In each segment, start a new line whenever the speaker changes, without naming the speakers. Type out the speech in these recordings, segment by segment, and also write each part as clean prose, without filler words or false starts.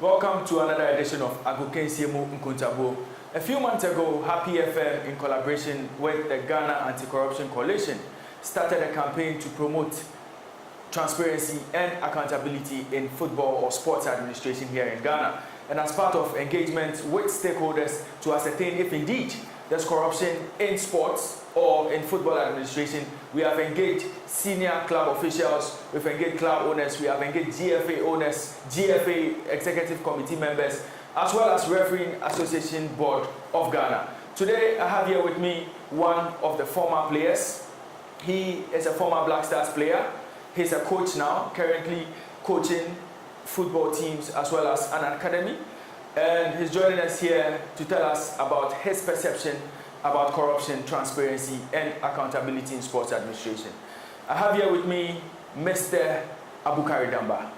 Welcome to another edition of Abukari Damba. A few months ago, Happy FM, in collaboration with the Ghana Anti-Corruption Coalition, started a campaign to promote transparency and accountability in football or sports administration here in Ghana. And as part of engagement with stakeholders to ascertain if indeed there's corruption in sports or in football administration, we have engaged senior club officials, we've engaged club owners, we have engaged GFA owners, GFA executive committee members, as well as Refereeing Association Board of Ghana. Today, I have here with me one of the former players. He is a former Black Stars player. He's a coach now, currently coaching football teams as well as an academy. And he's joining us here to tell us about his perception about corruption, transparency, and accountability in sports administration. I have here with me Mr. Abukari Damba.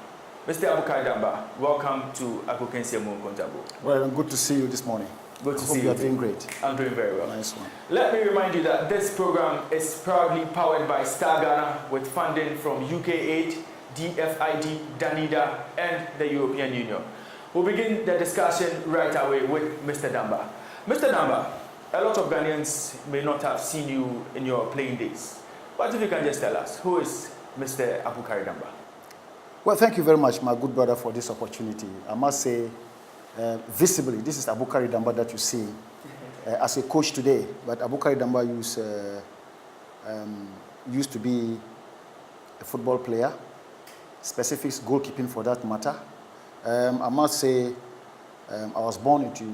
Mr. Abukari Damba, welcome to Abukari Damba.
Well, good to see you this morning.
Good to see you.
You're doing great.
I'm doing very well.
Nice one.
Let me remind you that this program is proudly powered by Star Ghana with funding from UK Aid, DFID, Danida, and the European Union. We'll begin the discussion right away with Mr. Damba. Mr. Damba, a lot of Ghanaians may not have seen you in your playing days. But if you can just tell us, who is Mr. Abukari Damba?
Well, thank you very much, my good brother, for this opportunity. I must say, visibly, this is Abukari Damba that you see as a coach today. But Abukari Damba used to be a football player, specifics goalkeeping for that matter. I must say, I was born into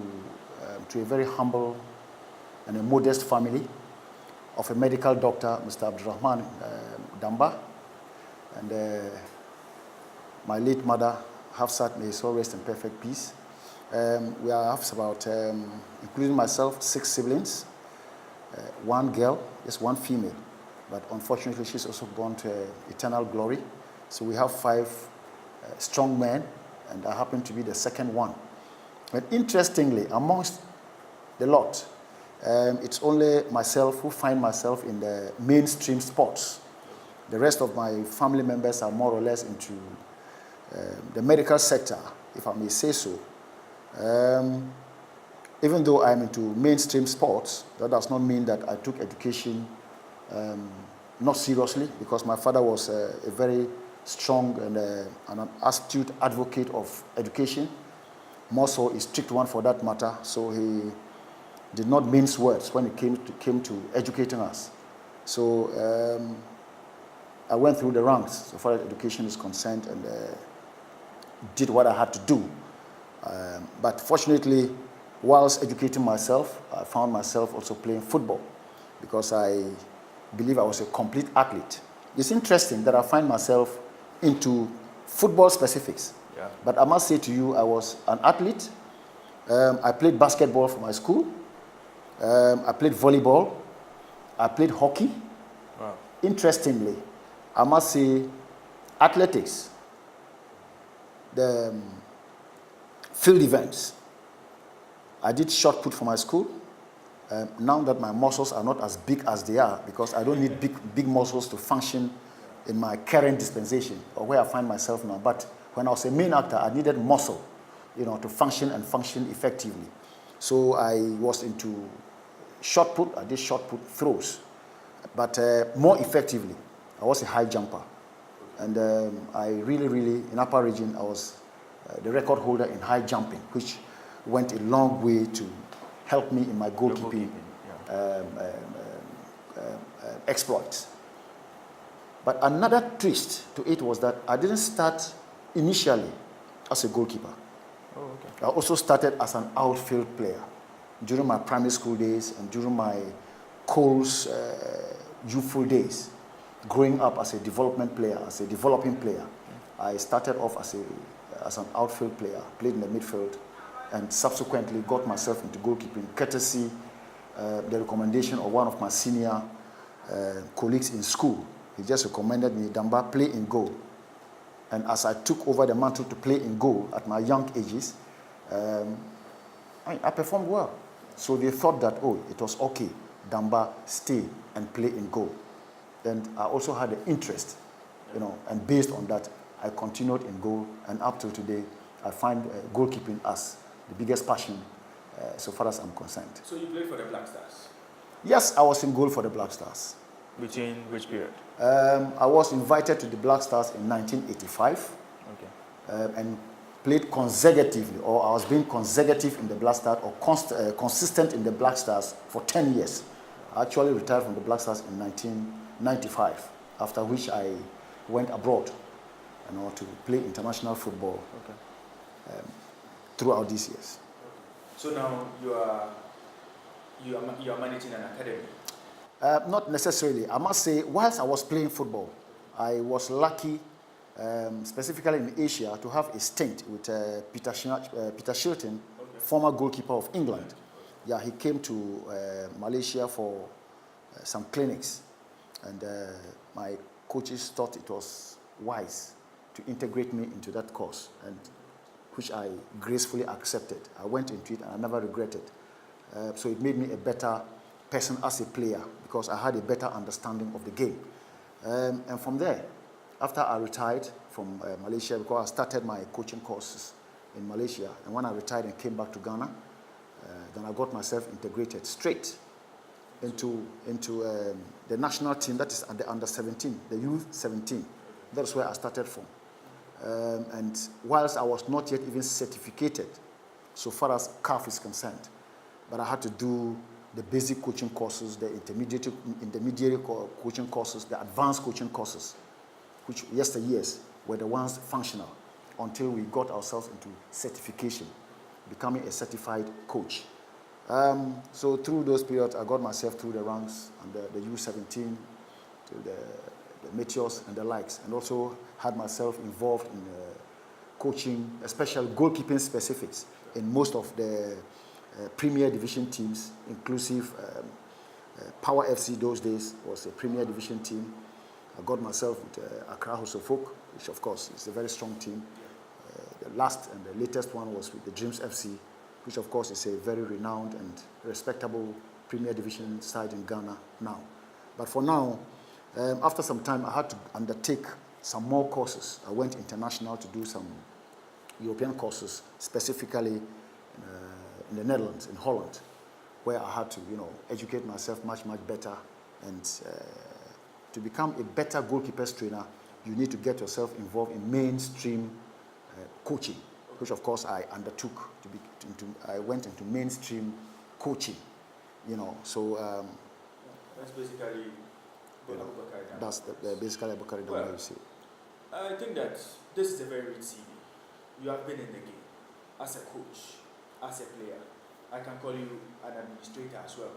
to a very humble and a modest family of a medical doctor, Mr. Abdurrahman Damba, and my late mother, Hafsat, may so rest in perfect peace. We have about, including myself, 6 siblings, 1 girl, just 1 female, but unfortunately she's also gone to eternal glory. So we have 5 strong men, and I happen to be the second one. But interestingly, amongst the lot, it's only myself who find myself in the mainstream sports. The rest of my family members are more or less into the medical sector, if I may say so. Even though I'm into mainstream sports, that does not mean that I took education not seriously, because my father was a very strong and an astute advocate of education, more so a strict one for that matter. So he did not mince words when it came to educating us. So I went through the ranks so far as education is concerned, and did what I had to do. But fortunately, whilst educating myself, I found myself also playing football, because I believe I was a complete athlete. It's interesting that I find myself into football specifics.
Yeah.
But I must say to you, I was an athlete. I played basketball for my school. I played volleyball. I played hockey.
Wow.
Interestingly, I must say, athletics, the field events, I did shot put for my school. Now that my muscles are not as big as they are, because I don't need big muscles to function in my current dispensation or where I find myself now. But when I was a main actor, I needed muscle, to function and function effectively. So I was into shot put. I did shot put throws, but more effectively, I was a high jumper. And I really, in upper region, I was the record holder in high jumping, which went a long way to help me in my goalkeeping exploits. But another twist to it was that I didn't start initially as a goalkeeper.
Oh, okay.
I also started as an outfield player during my primary school days and during my Coles youthful days. Growing up as a development player, as a developing player, I started off as an outfield player, played in the midfield, and subsequently got myself into goalkeeping, courtesy the recommendation of one of my senior colleagues in school. He just recommended me, Damba, play in goal. And as I took over the mantle to play in goal at my young ages, I performed well. So they thought that, it was okay, Damba, stay and play in goal. And I also had an interest, and based on that, I continued in goal, and up till today, I find goalkeeping as the biggest passion so far as I'm concerned.
So you played for the Black Stars?
Yes, I was in goal for the Black Stars.
Between which period?
I was invited to the Black Stars in 1985.
Okay.
And played consecutively, or I was being consecutive in the Black Stars, or consistent in the Black Stars for 10 years. I actually retired from the Black Stars in 1995, after which I went abroad, to play international football throughout these years.
So now you are managing an academy?
Not necessarily. I must say, whilst I was playing football, I was lucky, specifically in Asia, to have a stint with Peter Shilton, former goalkeeper of England. Yeah, he came to Malaysia for some clinics, and my coaches thought it was wise to integrate me into that course, and which I gracefully accepted. I went into it and I never regretted. So it made me a better person as a player, because I had a better understanding of the game. And from there, after I retired from Malaysia, because I started my coaching courses in Malaysia, and when I retired and came back to Ghana, then I got myself integrated straight into the national team, that is at the under 17, the youth 17. That's where I started from. And whilst I was not yet even certificated, so far as CAF is concerned, but I had to do the basic coaching courses, the intermediate coaching courses, the advanced coaching courses, which yesteryears were the ones functional, until we got ourselves into certification, becoming a certified coach. So through those periods, I got myself through the ranks and the U17 to the Meteors and the likes, and also had myself involved in coaching, especially goalkeeping specifics in most of the Premier Division teams, inclusive Power FC those days was a Premier Division team. I got myself with Accra House of Folk, which of course is a very strong team. The last and the latest one was with the Dreams FC, which of course is a very renowned and respectable Premier Division side in Ghana now. But for now, after some time, I had to undertake some more courses. I went international to do some European courses, specifically in the Netherlands, in Holland, where I had to, educate myself much better. And to become a better goalkeepers trainer, you need to get yourself involved in mainstream coaching, which of course I undertook. I went into mainstream coaching, So
that's basically Abukari Damba.
That's basically Abukari Damba, you see.
I think that this is a very rich CV. You have been in the game as a coach, as a player. I can call you an administrator as well.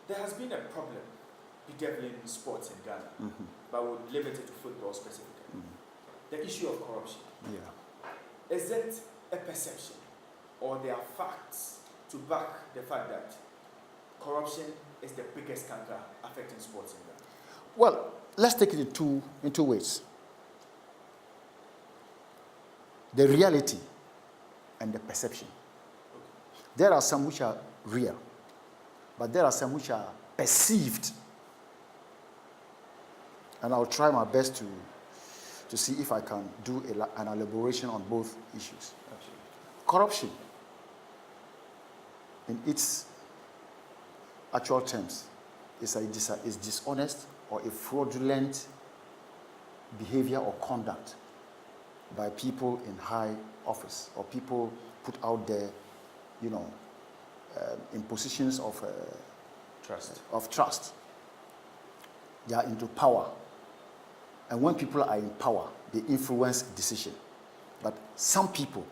There has been a problem bedeviling sports in Ghana, but we'll limit it to football specifically. The issue of corruption.
Yeah.
Is it a perception, or there are facts to back the fact that corruption is the biggest canker affecting sports in Ghana?
Well, let's take it in two ways. The reality and the perception. Okay. There are some which are real, but there are some which are perceived. And I'll try my best to see if I can do an elaboration on both issues.
Absolutely.
Corruption, in its actual terms, is dishonest or a fraudulent behavior or conduct by people in high office, or people put out there, in positions of trust. They are into power. And when people are in power, they influence decision. But some people,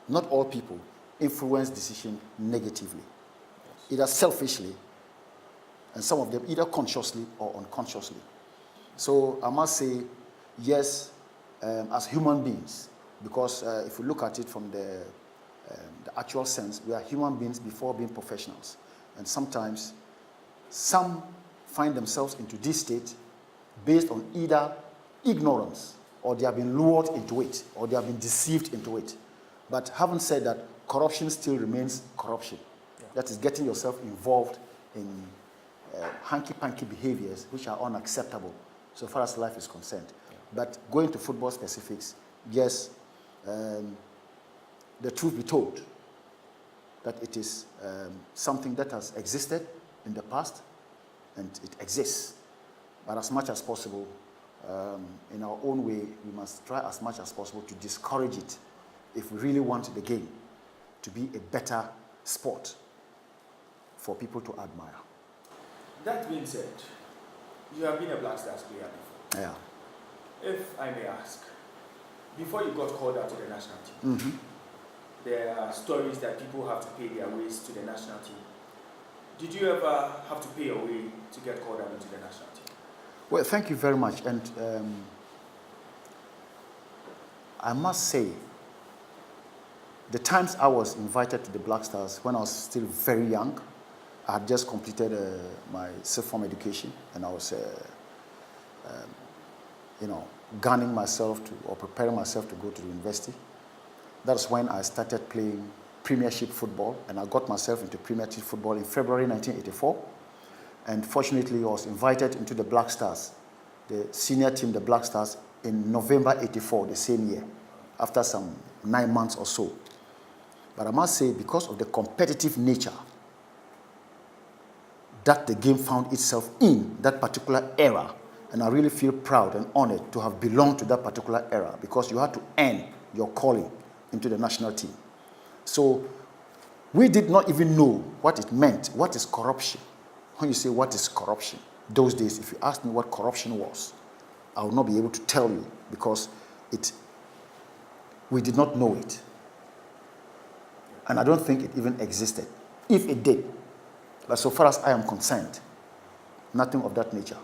not all people, influence decision negatively, either selfishly, and some of them either consciously or unconsciously. So I must say, yes, as human beings, because if you look at it from the actual sense, we are human beings before being professionals. And sometimes some find themselves into this state based on either ignorance, or they have been lured into it, or they have been deceived into it. But having said that, corruption still remains corruption. Yeah. That is getting yourself involved in hanky-panky behaviors which are unacceptable so far as life is concerned. Yeah. But going to football specifics, yes, the truth be told, that it is something that has existed in the past and it exists. But as much as possible, in our own way, we must try as much as possible to discourage it if we really want the game to be a better sport for people to admire.
That being said, you have been a Black Stars player before.
Yeah.
If I may ask, before you got called out to the national team, there are stories that people have to pay their ways to the national team. Did you ever have to pay your way to get called out into the national team?
Well, thank you very much. And I must say, the times I was invited to the Black Stars when I was still very young, I had just completed my sixth form education, and I was, gunning myself or preparing myself to go to the university. That's when I started playing Premiership football, and I got myself into Premiership football in February 1984. And fortunately, I was invited into the Black Stars, the senior team, the Black Stars, in November 84, the same year, after some 9 months or so. But I must say, because of the competitive nature that the game found itself in that particular era, and I really feel proud and honored to have belonged to that particular era, because you had to earn your calling into the national team. So we did not even know what it meant. What is corruption? When you say what is corruption, those days, if you asked me what corruption was, I would not be able to tell you, because we did not know it. And I don't think it even existed. If it did, but so far as I am concerned, nothing of that nature.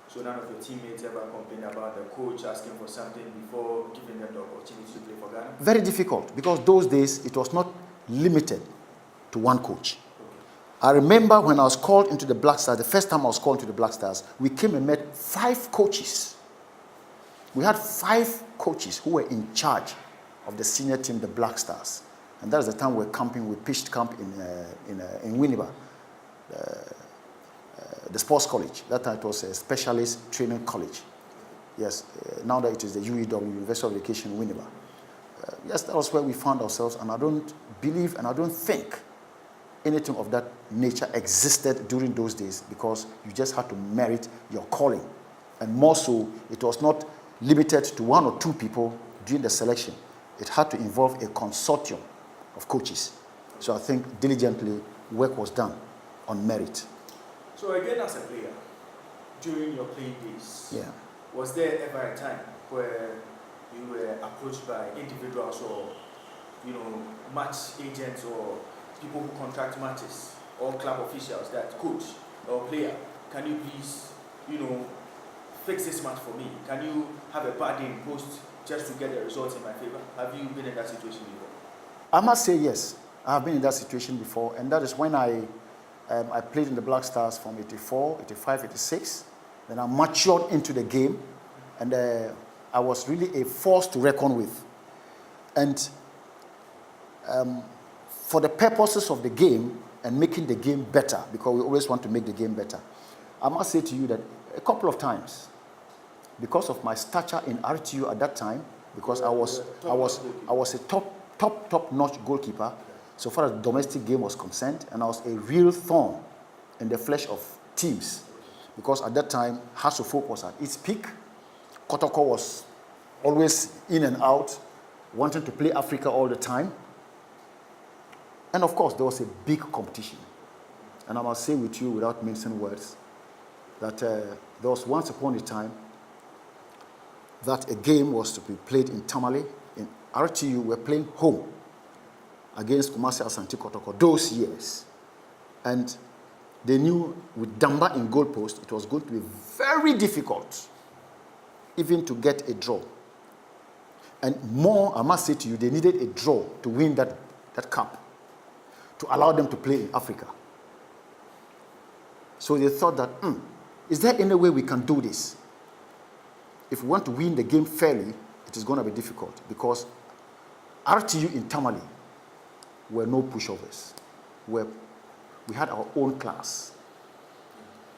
So none of your teammates ever complained about the coach asking for something before giving them the opportunity to play for Ghana?
Very difficult, because those days it was not limited to one coach. I remember when I was called into the Black Stars, the first time I was called into the Black Stars, we came and met 5 coaches. We had 5 coaches who were in charge of the senior team, the Black Stars. And that was the time we were camping. We pitched camp in Winneba, the sports college. That time it was a specialist training college. Yes, now that it is the UEW, University of Education, Winneba. Yes, that was where we found ourselves, and I don't believe and I don't think anything of that nature existed during those days, because you just had to merit your calling. And more so, it was not limited to 1 or 2 people during the selection. It had to involve a consortium of coaches. So I think diligently work was done on merit.
So again, as a player, during your playing days,
Yeah.
was there ever a time where you were approached by individuals or, match agents or people who contract matches or club officials that coach or player, can you please, fix this match for me? Can you have a bad day in post just to get the results in my favor? Have you been in that situation before?
I must say yes. I have been in that situation before, and that is when I played in the Black Stars from 84, 85, 86. Then I matured into the game, and I was really a force to reckon with. And for the purposes of the game and making the game better, because we always want to make the game better, I must say to you that a couple of times, because of my stature in RTU at that time, because I was a top-notch goalkeeper, so far as the domestic game was concerned, and I was a real thorn in the flesh of teams, because at that time, Hasselhoff was at its peak. Kotoko was always in and out, wanting to play Africa all the time. And of course, there was a big competition. And I must say with you, without mincing words, that there was once upon a time that a game was to be played in Tamale. In RTU, we're playing home against Kumasi Asante Kotoko those years. And they knew with Damba in goalpost, it was going to be very difficult even to get a draw. And more, I must say to you, they needed a draw to win that cup, to allow them to play in Africa. So they thought that, is there any way we can do this? If we want to win the game fairly, it is going to be difficult, because RTU in Tamale were no pushovers. We had our own class,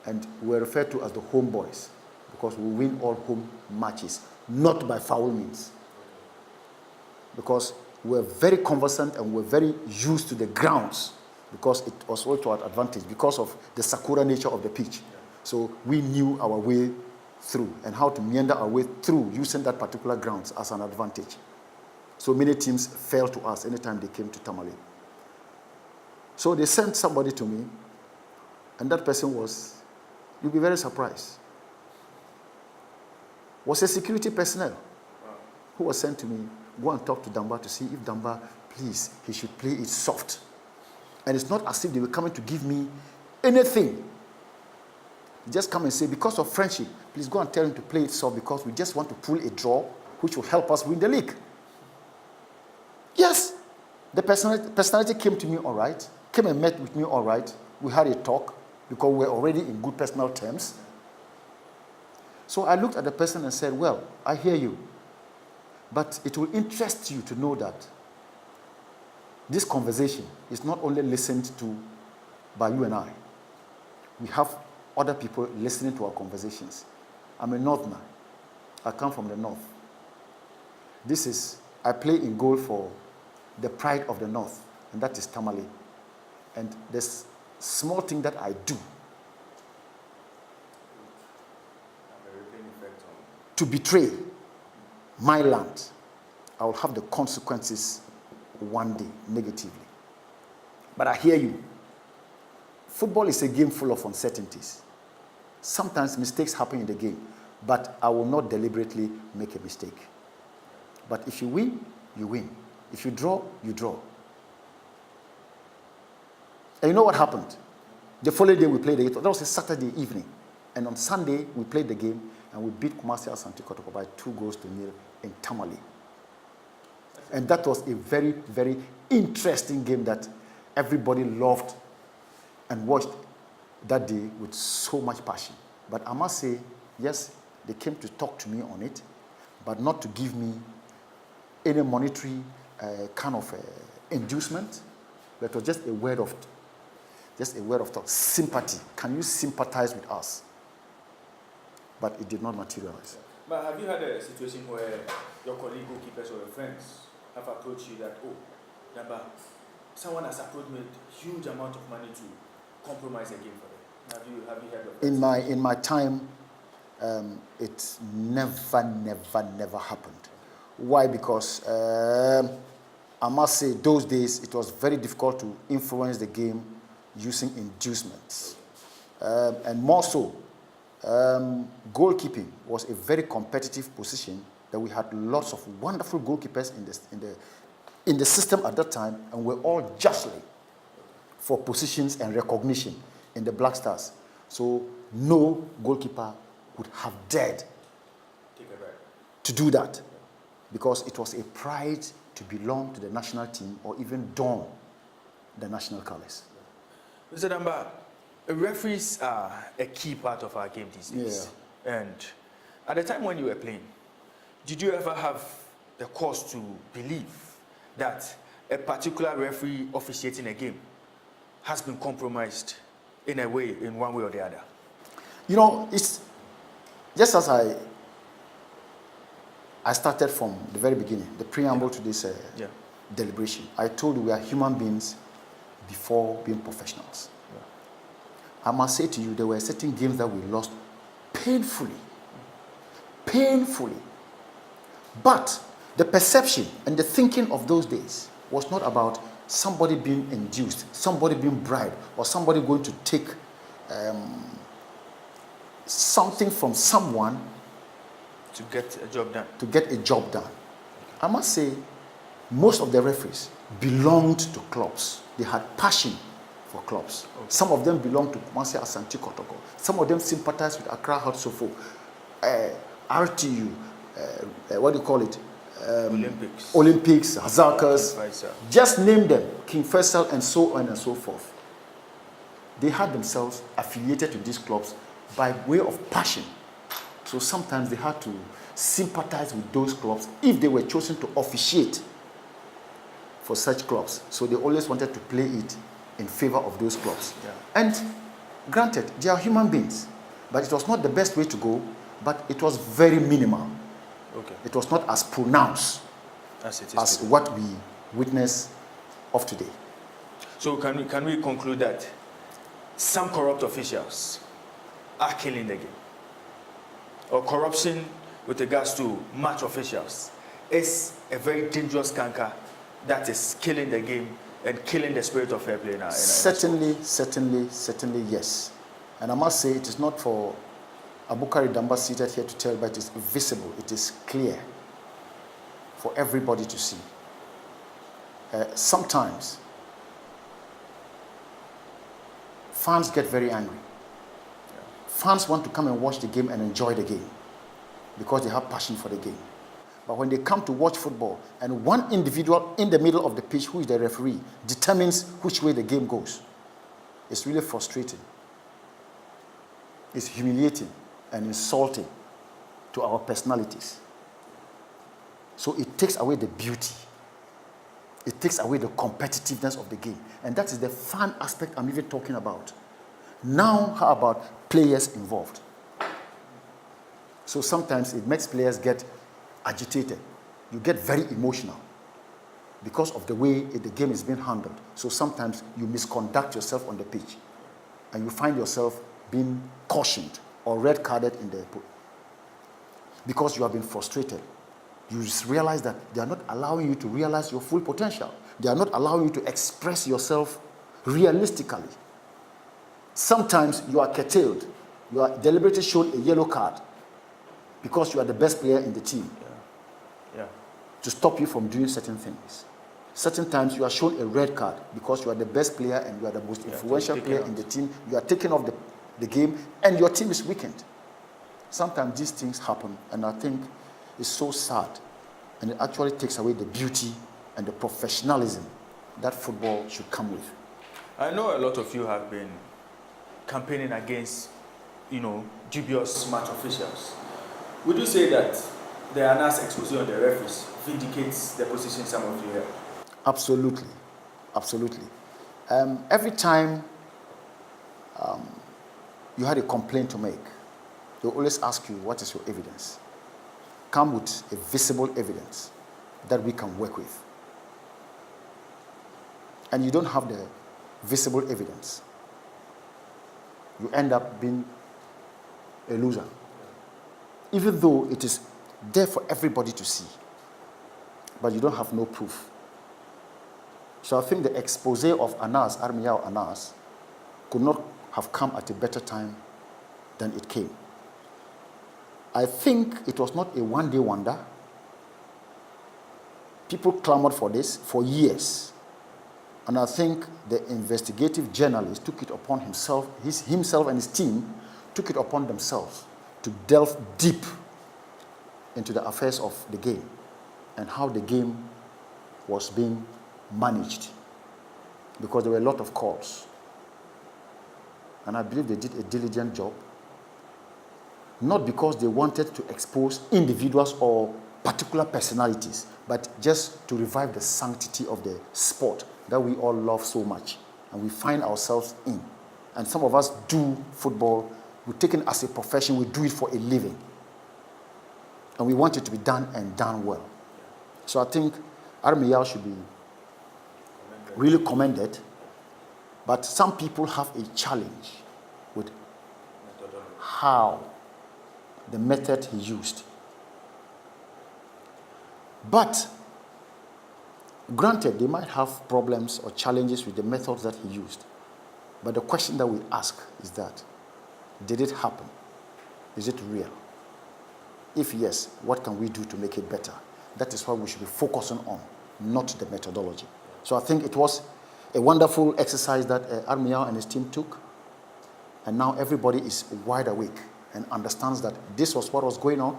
and we were referred to as the home boys, because we win all home matches, not by foul means. Because we were very conversant and we were very used to the grounds because it was all to our advantage because of the Sakura nature of the pitch. Yeah. So we knew our way through and how to meander our way through using that particular grounds as an advantage. So many teams fell to us anytime they came to Tamale. So they sent somebody to me, and that person was, you'll be very surprised, was a security personnel who was sent to me, go and talk to Damba to see if Damba, please, he should play it soft. And it's not as if they were coming to give me anything. Just come and say, because of friendship, please go and tell him to play it soft because we just want to pull a draw which will help us win the league. Yes, the personality came to me all right, came and met with me all right. We had a talk because we were already in good personal terms. So I looked at the person and said, well, I hear you, but it will interest you to know that this conversation is not only listened to by you and I. We have other people listening to our conversations. I'm a Northerner. I come from the North. I play in goal for the pride of the North, and that is Tamale. And this small thing that I do to betray my land, I will have the consequences one day, negatively. But I hear you. Football is a game full of uncertainties. Sometimes mistakes happen in the game, but I will not deliberately make a mistake. But if you win, you win. If you draw, you draw. And you know what happened? The following day we played the game. That was a Saturday evening. And on Sunday, we played the game and we beat Kumasi Asante Kotoko by 2-0 in Tamale. And that was a very, very interesting game that everybody loved and watched that day with so much passion. But I must say, yes, they came to talk to me on it, but not to give me any monetary kind of inducement. That was just a word of thought, sympathy. Can you sympathize with us? But it did not materialize.
But have you had a situation where your colleague, goalkeepers, or your friends have approached you that, oh, Damba, someone has approached me with a huge amount of money to compromise a game for them? Have you heard of that?
In my time, it never happened. Why? Because I must say, those days it was very difficult to influence the game using inducements, and more so, goalkeeping was a very competitive position that we had lots of wonderful goalkeepers in the system at that time, and we're all jostling for positions and recognition in the Black Stars. So no goalkeeper would have dared to do that because it was a pride to belong to the national team or even don the national colors.
Mr. Damba, referees are a key part of our game these days. Yeah. And at the time when you were playing, did you ever have the cause to believe that a particular referee officiating a game has been compromised in a way, in one way or the other?
You know, it's just as I started from the very beginning, the preamble to this deliberation. I told you we are human beings before being professionals. Yeah. I must say to you, there were certain games that we lost painfully. But the perception and the thinking of those days was not about somebody being induced, somebody being bribed, or somebody going to take something from someone
to get a job done.
I must say, most of the referees belonged to clubs. They had passion for clubs. Okay. Some of them belonged to Kumasi Asante Kotoko. Some of them sympathized with Accra Hatsofo, RTU, what do you call it? Olympics, Hazakas. Just name them, King Faisal, and so on and so forth. They had themselves affiliated to these clubs by way of passion. So sometimes they had to sympathize with those clubs if they were chosen to officiate for such clubs. So they always wanted to play it in favor of those clubs. Yeah. And granted, they are human beings, but it was not the best way to go, but it was very minimal. Okay. It was not as pronounced as what we witness of today.
So can we conclude that some corrupt officials are killing the game? Or corruption with regards to match officials is a very dangerous canker that is killing the game and killing the spirit of fair play in our
certainly, yes. And I must say, it is not for Abukari Damba seated here to tell, but it is visible, it is clear for everybody to see. Sometimes, fans get very angry. Fans want to come and watch the game and enjoy the game because they have passion for the game. But when they come to watch football and one individual in the middle of the pitch, who is the referee, determines which way the game goes, it's really frustrating. It's humiliating and insulting to our personalities. So it takes away the beauty. It takes away the competitiveness of the game. And that is the fun aspect I'm even talking about. Now, how about players involved? So sometimes it makes players get agitated. You get very emotional because of the way the game is being handled. So sometimes you misconduct yourself on the pitch and you find yourself being cautioned or red carded in the because you have been frustrated. You just realize that they are not allowing you to realize your full potential. They are not allowing you to express yourself realistically. Sometimes you are curtailed. You are deliberately shown a yellow card because you are the best player in the team.
Yeah.
To stop you from doing certain things. Certain times you are shown a red card because you are the best player and you are the most influential player in the team. You are taken off the game and your team is weakened. Sometimes these things happen and I think it's so sad and it actually takes away the beauty and the professionalism that football should come with.
I know a lot of you have been campaigning against, dubious match officials. Would you say that the Anas expose on the referees vindicates the position some of you have?
Absolutely. Every time you had a complaint to make, they always ask you, what is your evidence? Come with a visible evidence that we can work with. And you don't have the visible evidence. You end up being a loser. Even though it is there for everybody to see, but you don't have no proof. So I think the expose of Anas, Armiyaw Anas, could not have come at a better time than it came. I think it was not a one-day wonder. People clamored for this for years. And I think the investigative journalist took it upon himself and his team took it upon themselves to delve deep into the affairs of the game and how the game was being managed, because there were a lot of calls. And I believe they did a diligent job, not because they wanted to expose individuals or particular personalities, but just to revive the sanctity of the sport that we all love so much and we find ourselves in. And some of us do football, we take it as a profession, we do it for a living. And we want it to be done and done well. So I think Armiyaw should be really commended. But some people have a challenge with how the method he used. But granted, they might have problems or challenges with the methods that he used. But the question that we ask is that, did it happen? Is it real? If yes, what can we do to make it better? That is what we should be focusing on, not the methodology. So I think it was a wonderful exercise that Armiyaw and his team took. And now everybody is wide awake and understands that this was what was going on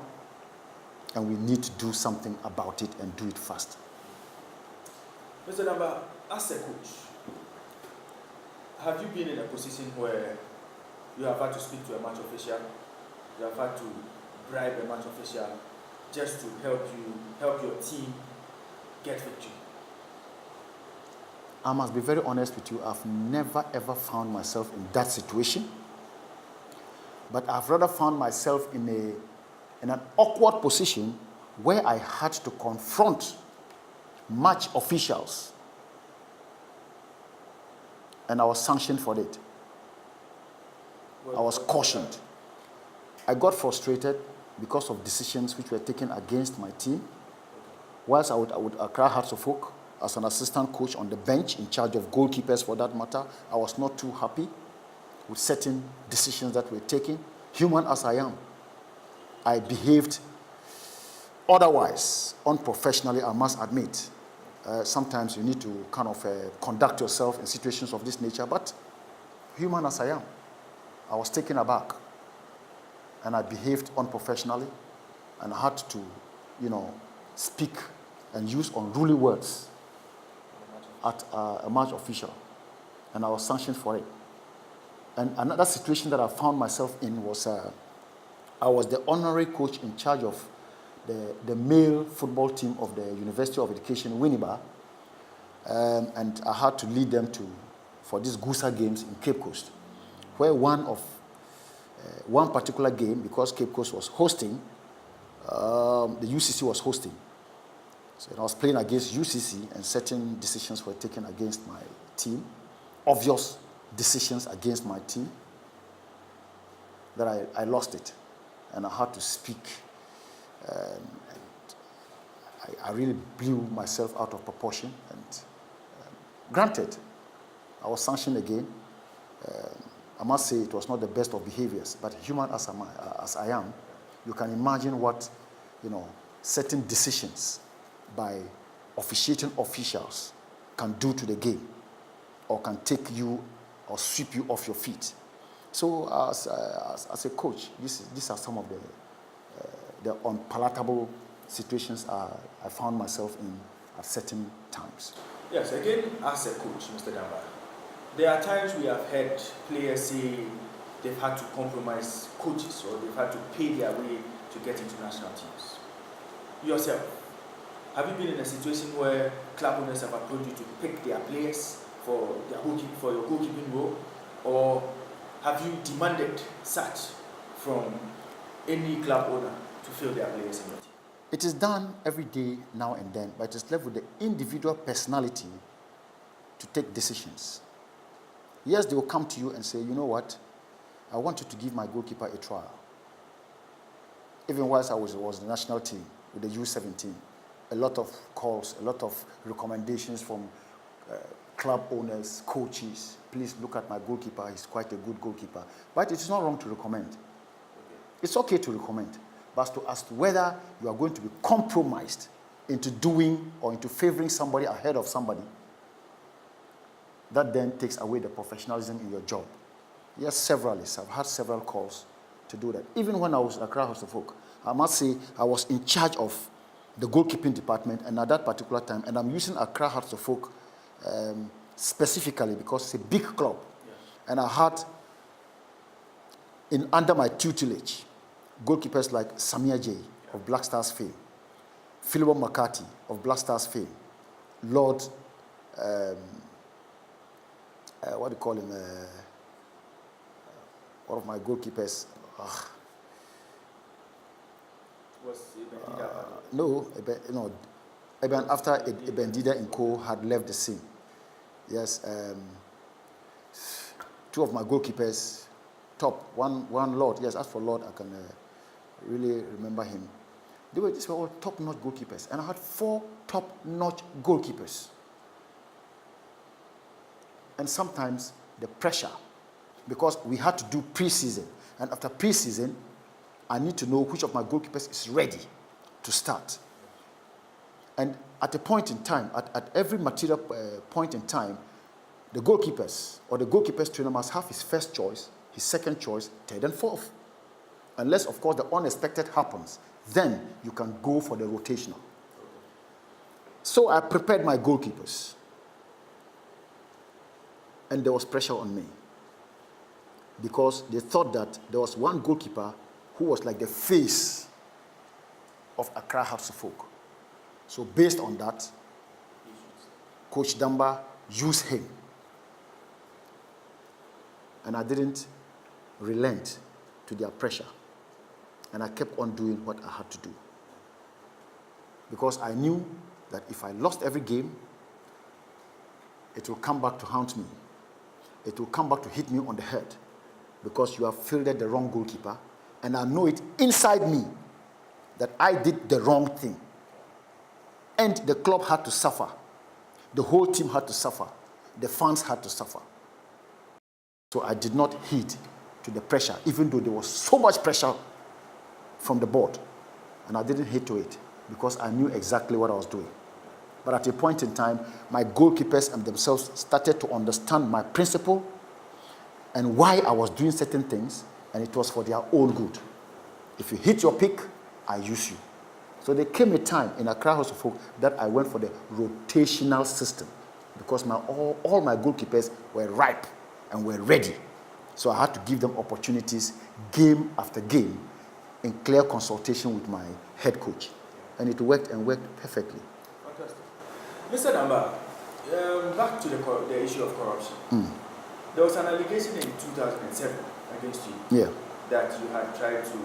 and we need to do something about it and do it fast.
Mr. Damba, as a coach, have you been in a position where you have had to speak to a match official, you have had to bribe a match official just to help your team get victory?
I must be very honest with you, I've never ever found myself in that situation. But I've rather found myself in an awkward position where I had to confront match officials, and I was sanctioned for it. I was cautioned. I got frustrated because of decisions which were taken against my team. Whilst I would Accra Hearts of Oak as an assistant coach on the bench, in charge of goalkeepers for that matter, I was not too happy with certain decisions that were taken. Human as I am, I behaved otherwise, unprofessionally, I must admit. Sometimes you need to kind of conduct yourself in situations of this nature, but human as I am, I was taken aback, and I behaved unprofessionally, and I had to, speak and use unruly words at a match official, and I was sanctioned for it. And another situation that I found myself in was I was the honorary coach in charge of the male football team of the University of Education, Winneba, and I had to lead them for these Gusa games in Cape Coast, where one particular game, because Cape Coast was hosting, the UCC was hosting. So I was playing against UCC, and certain decisions were taken against my team, obvious decisions against my team, that I lost it, and I had to speak. I really blew myself out of proportion, and granted, I was sanctioned again. I must say it was not the best of behaviors, but human as I am, you can imagine what certain decisions by officiating officials can do to the game, or can take you or sweep you off your feet. So as a coach, these are some of the unpalatable situations I found myself in at certain times.
Yes, again, as a coach, Mr. Damba, there are times we have heard players say they've had to compromise coaches, or they've had to pay their way to get into national teams. Yourself, have you been in a situation where club owners have approached you to pick their players for your goalkeeping role, or have you demanded such from any club owner to fill their players in your team?
It is done every day now and then, but it is left with the individual personality to take decisions. Yes, they will come to you and say, you know what, I want you to give my goalkeeper a trial. Even whilst I was in the national team with the U17, a lot of calls, a lot of recommendations from club owners, coaches. Please look at my goalkeeper, he's quite a good goalkeeper. But it is not wrong to recommend. It's okay to recommend, but as to whether you are going to be compromised into doing or into favoring somebody ahead of somebody, that then takes away the professionalism in your job. Yes, severally. I've had several calls to do that. Even when I was at Accra House of Oak, I must say I was in charge of the goalkeeping department, and at that particular time, and I'm using Accra Hearts of Oak specifically because it's a big club. Yes. And I had under my tutelage goalkeepers like Samia J of Black Stars fame, Philip McCarthy of Black Stars fame, Lord, what do you call him? One of my goalkeepers. No, even after Eben Dida and Co. had left the scene. Yes, two of my goalkeepers, top, one Lord. Yes, as for Lord, I can really remember him. These were all top-notch goalkeepers, and I had 4 top-notch goalkeepers. And sometimes the pressure, because we had to do pre-season, and after pre-season, I need to know which of my goalkeepers is ready to start. And at a point in time, at every material point in time, the goalkeepers or the goalkeepers trainer must have his first choice, his second choice, third and fourth. Unless, of course, the unexpected happens, then you can go for the rotational. So I prepared my goalkeepers, and there was pressure on me because they thought that there was one goalkeeper who was like the face of Accra Hearts of Oak. So based on that, Coach Damba used him. And I didn't relent to their pressure. And I kept on doing what I had to do. Because I knew that if I lost every game, it will come back to haunt me. It will come back to hit me on the head because you have fielded the wrong goalkeeper, and I know it inside me that I did the wrong thing. And the club had to suffer. The whole team had to suffer. The fans had to suffer. So I did not heed to the pressure, even though there was so much pressure from the board. And I didn't heed to it because I knew exactly what I was doing. But at a point in time, my goalkeepers and themselves started to understand my principle and why I was doing certain things, and it was for their own good. If you hit your pick, I use you. So there came a time in Accra House of Folk that I went for the rotational system because all my goalkeepers were ripe and were ready. So I had to give them opportunities game after game in clear consultation with my head coach. And it worked and worked perfectly.
Fantastic. Mr. Damba, back to the issue of corruption. There was an allegation in 2007 against you that you had tried to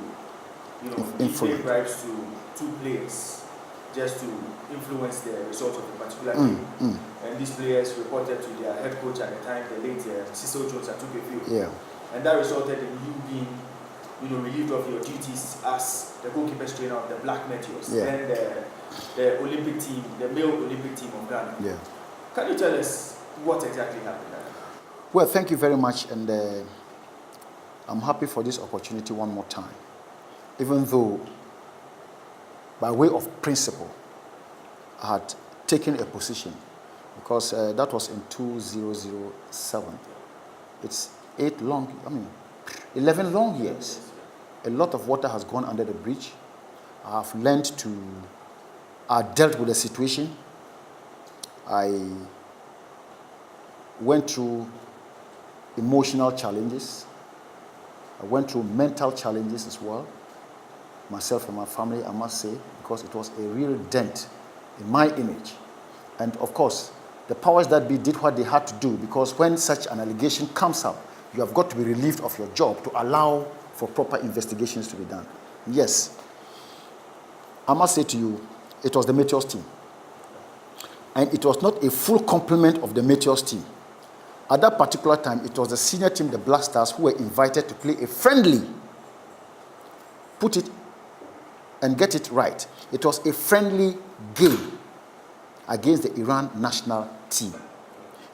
pay bribes to 2 players just to influence the result of a particular game. And these players reported to their head coach at the time, the late Cecil Jones, and took a field. And that resulted in you being relieved of your duties as the goalkeeper trainer of the Black Meteors, then the Olympic team, the male Olympic team of Ghana. Can you tell us what exactly happened there?
Well, thank you very much, and I'm happy for this opportunity one more time. Even though, by way of principle, I had taken a position, because that was in 2007. It's 11 long years. A lot of water has gone under the bridge. I dealt with the situation. I went through emotional challenges. I went through mental challenges as well. Myself and my family, I must say, because it was a real dent in my image. And of course, the powers that be did what they had to do, because when such an allegation comes up, you have got to be relieved of your job to allow for proper investigations to be done. Yes, I must say to you, it was the Meteors team. And it was not a full complement of the Meteors team. At that particular time, it was the senior team, the Black Stars, who were invited to play a friendly. Put it and get it right. It was a friendly game against the Iran national team.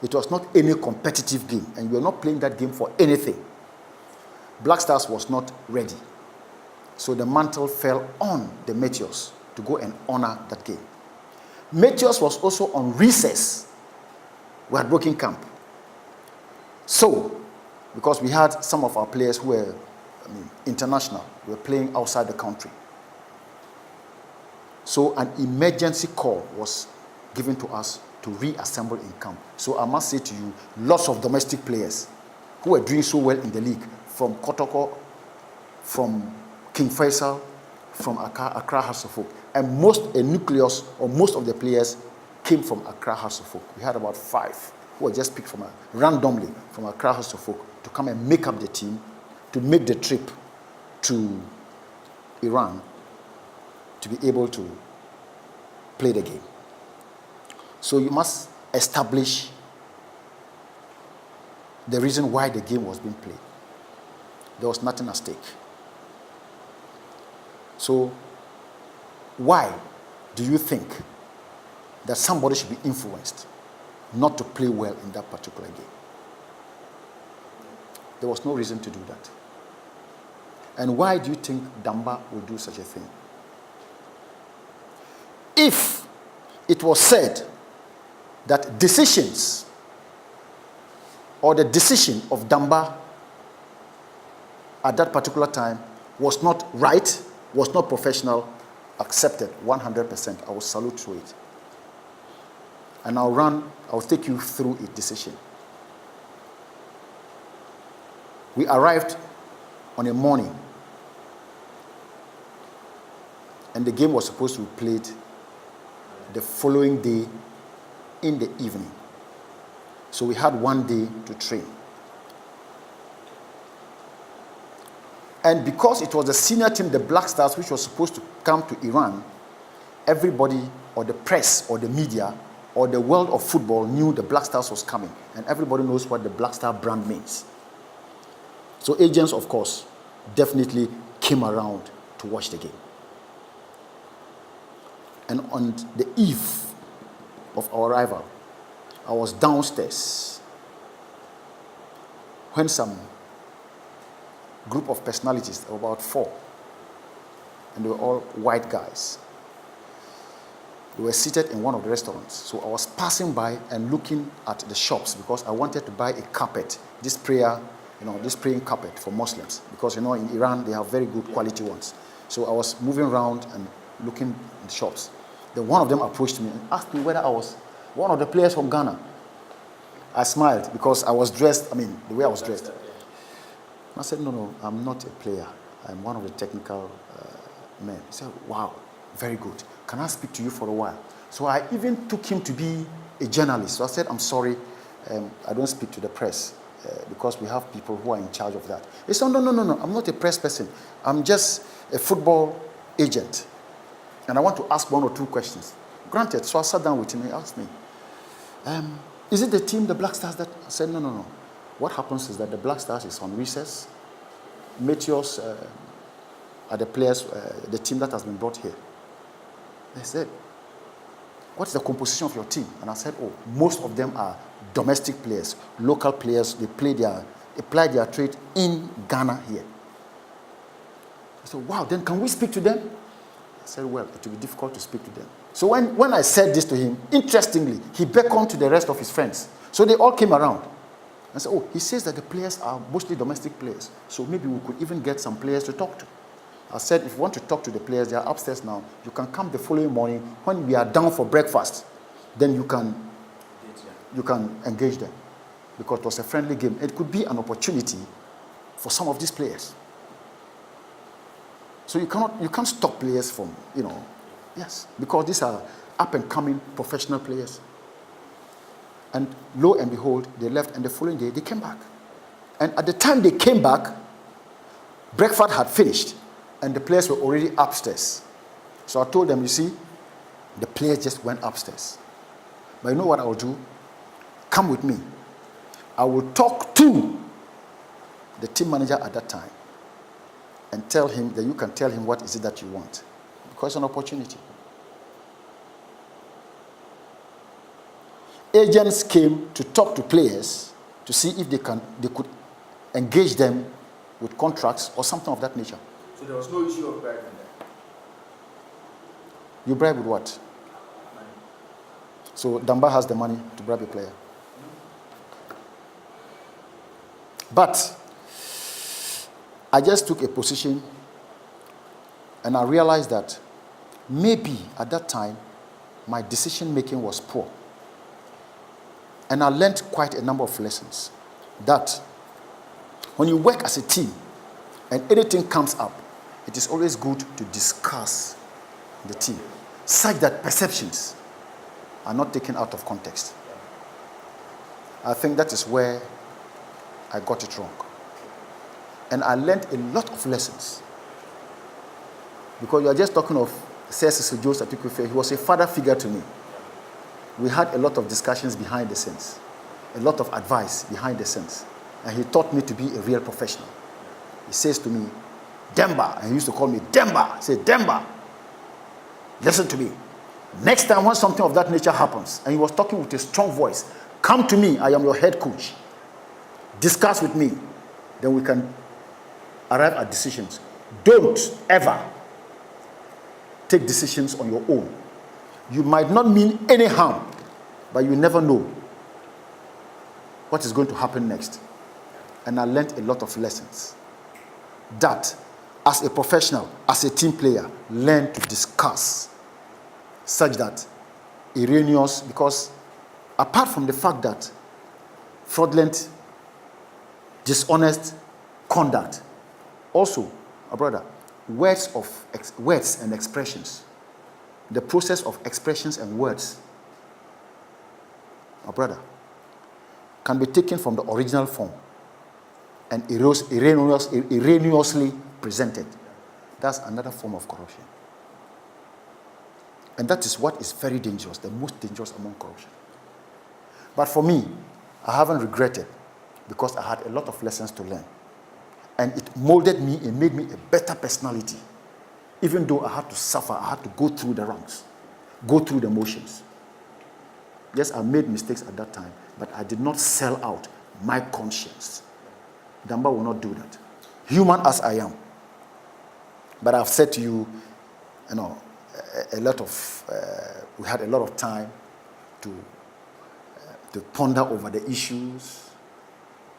It was not any competitive game, and we were not playing that game for anything. Black Stars was not ready. So the mantle fell on the Meteors to go and honor that game. Meteors was also on recess. We had broken camp. So, because we had some of our players who were international, we were playing outside the country. So an emergency call was given to us to reassemble in camp. So I must say to you, lots of domestic players who were doing so well in the league, from Kotoko, from King Faisal, from Accra House of Folk, and most of the players came from Accra House of Folk. We had about 5 who were just picked randomly from Accra House of Folk to come and make up the team to make the trip to Iran to be able to play the game. So you must establish the reason why the game was being played. There was nothing at stake. So why do you think that somebody should be influenced not to play well in that particular game? There was no reason to do that. And why do you think Damba would do such a thing? If it was said that decisions or the decision of Damba at that particular time was not right, was not professional, accepted 100%, I will salute to it. And I'll take you through a decision. We arrived on a morning, and the game was supposed to be played the following day in the evening. So we had one day to train. And because it was the senior team, the Black Stars, which was supposed to come to Iran, everybody or the press or the media or the world of football knew the Black Stars was coming. And everybody knows what the Black Star brand means. So agents, of course, definitely came around to watch the game. And on the eve of our arrival, I was downstairs when some group of personalities, about 4, and they were all white guys. They were seated in one of the restaurants. So I was passing by and looking at the shops because I wanted to buy a carpet, this praying carpet for Muslims. Because, in Iran, they have very good quality ones. So I was moving around and looking in the shops. Then one of them approached me and asked me whether I was one of the players from Ghana. I smiled because I was dressed, the way I was dressed. I said, no, I'm not a player. I'm one of the technical men. He said, wow, very good. Can I speak to you for a while? So I even took him to be a journalist. So I said, I'm sorry, I don't speak to the press because we have people who are in charge of that. He said, no, I'm not a press person. I'm just a football agent. And I want to ask 1 or 2 questions. Granted, so I sat down with him and he asked me, is it the team, the Black Stars, that? I said, no. What happens is that the Black Stars is on recess. Meteors are the players, the team that has been brought here. They said, what's the composition of your team? And I said, most of them are domestic players, local players. They apply their trade in Ghana here. I said, wow, then can we speak to them? I said, well, it will be difficult to speak to them. So when I said this to him, interestingly, he beckoned to the rest of his friends. So they all came around. I said, he says that the players are mostly domestic players. So maybe we could even get some players to talk to. I said, if you want to talk to the players, they are upstairs now. You can come the following morning when we are down for breakfast. Then you can engage them. Because it was a friendly game. It could be an opportunity for some of these players. So you can't stop players from, yes, because these are up-and-coming professional players. And lo and behold, they left, and the following day, they came back. And at the time they came back, breakfast had finished, and the players were already upstairs. So I told them, you see, the players just went upstairs. But you know what I will do? Come with me. I will talk to the team manager at that time and tell him that you can tell him what is it that you want. Because it's an opportunity. Agents came to talk to players to see if they could engage them with contracts or something of that nature.
So there was no issue of bribing there?
You bribe with what?
Money.
So Damba has the money to bribe a player. But I just took a position and I realized that maybe at that time my decision making was poor. And I learned quite a number of lessons. That when you work as a team and anything comes up, it is always good to discuss the team, such that perceptions are not taken out of context. I think that is where I got it wrong. And I learned a lot of lessons. Because you are just talking of Sir Cecil Joseph Atuquefe. He was a father figure to me. We had a lot of discussions behind the scenes, a lot of advice behind the scenes. And he taught me to be a real professional. He says to me, Damba, and he used to call me Damba. He said, Damba, listen to me. Next time when something of that nature happens, and he was talking with a strong voice, come to me, I am your head coach. Discuss with me, then we can arrive at decisions. Don't ever take decisions on your own. You might not mean any harm, but you never know what is going to happen next. And I learned a lot of lessons. That, as a professional, as a team player, learn to discuss such that erroneous, because apart from the fact that fraudulent, dishonest conduct, also, brother, words and expressions, the process of expressions and words, brother, can be taken from the original form and erroneously presented. That's another form of corruption. And that is what is very dangerous, the most dangerous among corruption. But for me, I haven't regretted because I had a lot of lessons to learn. And it molded me and made me a better personality. Even though I had to suffer, I had to go through the ranks, go through the motions. Yes, I made mistakes at that time, but I did not sell out my conscience. Damba will not do that. Human as I am. But I've said to you, we had a lot of time to ponder over the issues.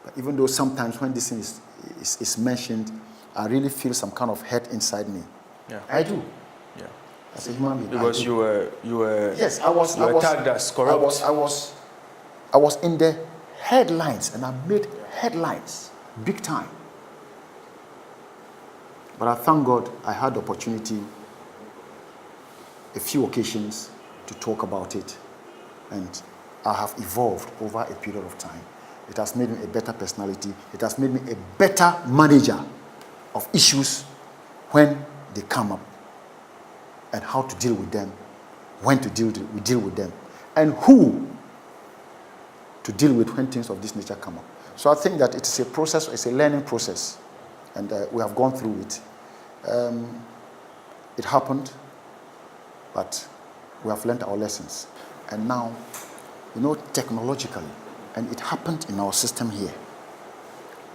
But even though sometimes when this thing is mentioned, I really feel some kind of hurt inside me.
Yeah.
I do.
Yeah.
As a human being.
Because you were
yes, I was
tagged as corrupt.
I was in the headlines, and I made headlines big time. But I thank God I had the opportunity, a few occasions, to talk about it, and I have evolved over a period of time. It has made me a better personality. It has made me a better manager of issues when they come up, and how to deal with them, when to deal with them, and who to deal with when things of this nature come up. So I think that it's a process, it's a learning process, and we have gone through it. It happened, but we have learned our lessons. And now, technologically, and it happened in our system here,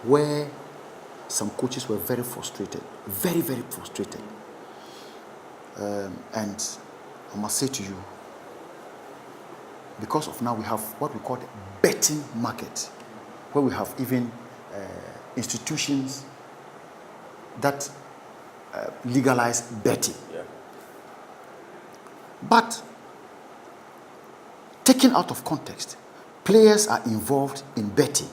where some coaches were very frustrated, very, very frustrated. And I must say to you, because of now we have what we call the betting market, where we have even institutions that legalize betting.
Yeah.
But taken out of context, players are involved in betting.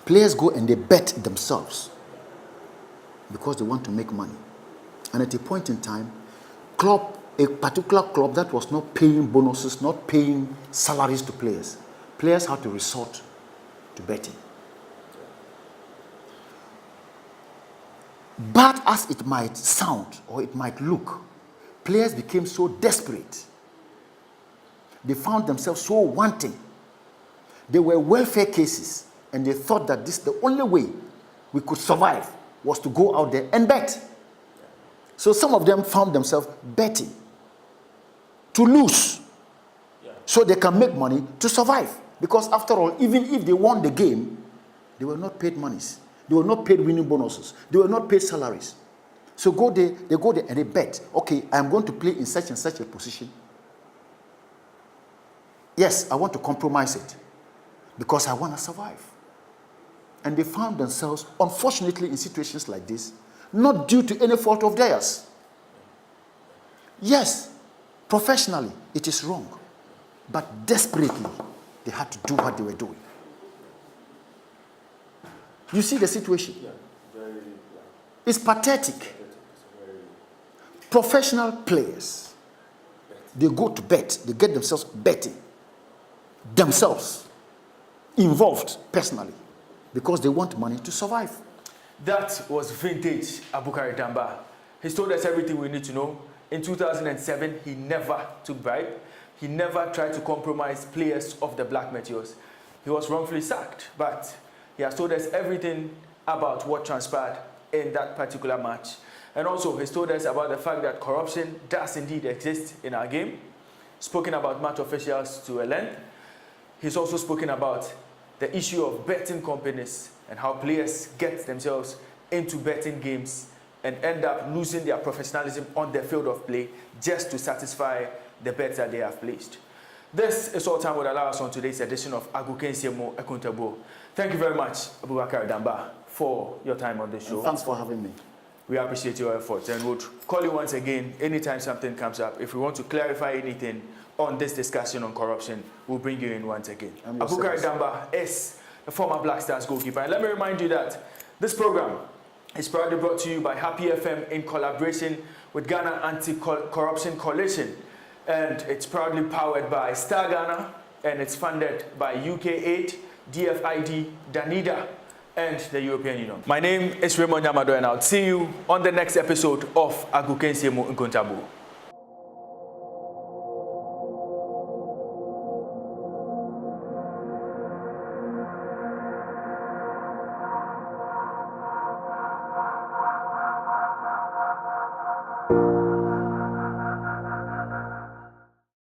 Players go and they bet themselves because they want to make money. And at a point in time, a particular club that was not paying bonuses, not paying salaries to players had to resort to betting. Bad as it might sound or it might look, players became so desperate. They found themselves so wanting. They were welfare cases, and they thought that the only way we could survive was to go out there and bet. So some of them found themselves betting to lose, so they can make money to survive. Because after all, even if they won the game, they were not paid monies. They were not paid winning bonuses. They were not paid salaries. So they go there and they bet, okay, I'm going to play in such and such a position. Yes, I want to compromise it because I want to survive. And they found themselves, unfortunately, in situations like this, not due to any fault of theirs. Yes, professionally, it is wrong. But desperately, they had to do what they were doing. You see the situation? It's pathetic. Professional players, they go to bet, they get themselves betting, themselves involved personally, because they want money to survive.
That was vintage Abukari Damba. He's told us everything we need to know. In 2007, he never took bribe. He never tried to compromise players of the Black Meteors. He was wrongfully sacked, but he has told us everything about what transpired in that particular match. And also, he's told us about the fact that corruption does indeed exist in our game. Spoken about match officials to a length. He's also spoken about the issue of betting companies and how players get themselves into betting games and end up losing their professionalism on the field of play just to satisfy the bets that they have placed. This is all time would allow us on today's edition of Agukensiemo Ekuntabo. Thank you very much, Abukari Damba, for your time on the show.
And thanks for having me.
We appreciate your efforts, and we'll call you once again anytime something comes up. If we want to clarify anything on this discussion on corruption, we'll bring you in once again. Abukari Damba is a former Black Stars goalkeeper. And let me remind you that this program is proudly brought to you by Happy FM in collaboration with Ghana Anti-Corruption Coalition. And it's proudly powered by Star Ghana, and it's funded by UK8, DFID, Danida, and the European Union. My name is Raymond Yamado, and I'll see you on the next episode of Agukensiemo Nkontabu. you.